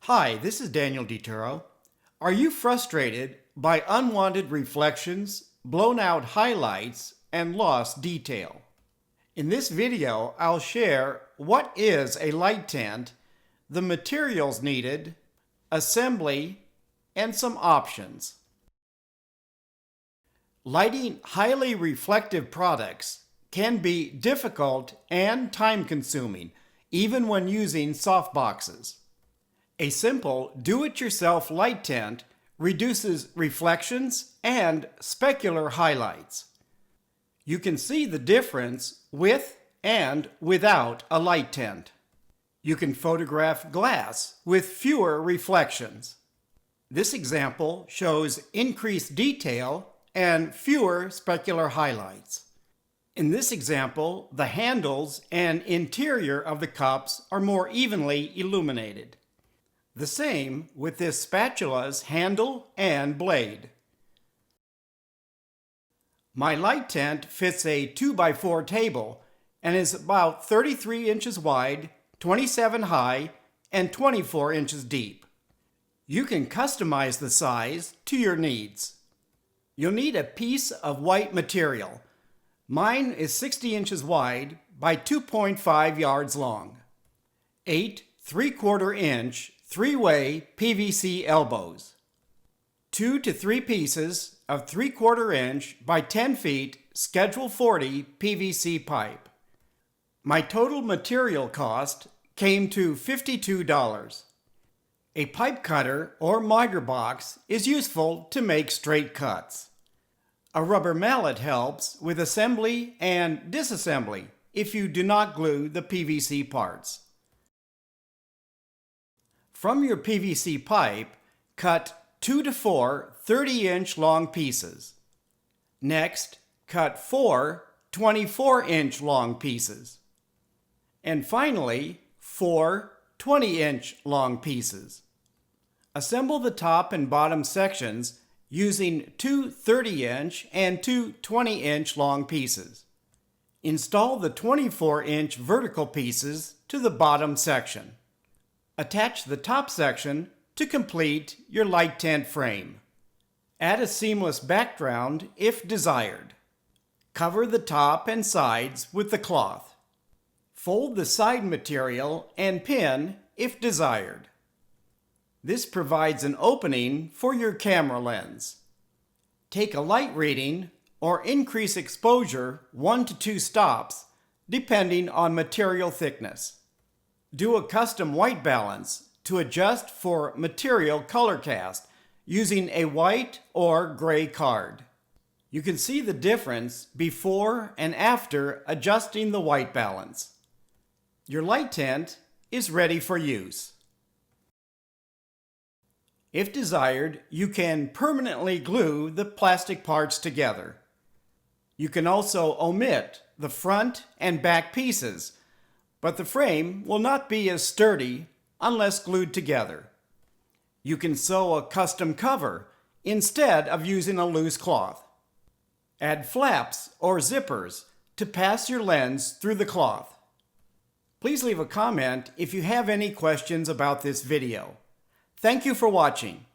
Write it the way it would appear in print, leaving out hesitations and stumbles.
Hi, this is Daniel DiTuro. Are you frustrated by unwanted reflections, blown out highlights, and lost detail? In this video, I'll share what is a light tent, the materials needed, assembly, and some options. Lighting highly reflective products can be difficult and time-consuming, even when using softboxes. A simple do-it-yourself light tent reduces reflections and specular highlights. You can see the difference with and without a light tent. You can photograph glass with fewer reflections. This example shows increased detail and fewer specular highlights. In this example, the handles and interior of the cups are more evenly illuminated. The same with this spatula's handle and blade. My light tent fits a 2x4 table and is about 33 inches wide, 27 high, and 24 inches deep. You can customize the size to your needs. You'll need a piece of white material. Mine is 60 inches wide by 2.5 yards long. 8 3/4 inch 3-way PVC elbows. 2 to 3 pieces of 3/4 inch by 10 feet Schedule 40 PVC pipe. My total material cost came to $52. A pipe cutter or miter box is useful to make straight cuts. A rubber mallet helps with assembly and disassembly if you do not glue the PVC parts. From your PVC pipe, cut 2 to 4 30-inch long pieces. Next, cut 4 24-inch long pieces. And finally, 4 20-inch long pieces. Assemble the top and bottom sections using 2 30-inch and 2 20-inch long pieces. Install the 24-inch vertical pieces to the bottom section. Attach the top section to complete your light tent frame. Add a seamless background if desired. Cover the top and sides with the cloth. Fold the side material and pin if desired. This provides an opening for your camera lens. Take a light reading or increase exposure 1 to 2 stops depending on material thickness. Do a custom white balance to adjust for material color cast using a white or gray card. You can see the difference before and after adjusting the white balance. Your light tent is ready for use. If desired, you can permanently glue the plastic parts together. You can also omit the front and back pieces, but the frame will not be as sturdy unless glued together. You can sew a custom cover instead of using a loose cloth. Add flaps or zippers to pass your lens through the cloth. Please leave a comment if you have any questions about this video. Thank you for watching.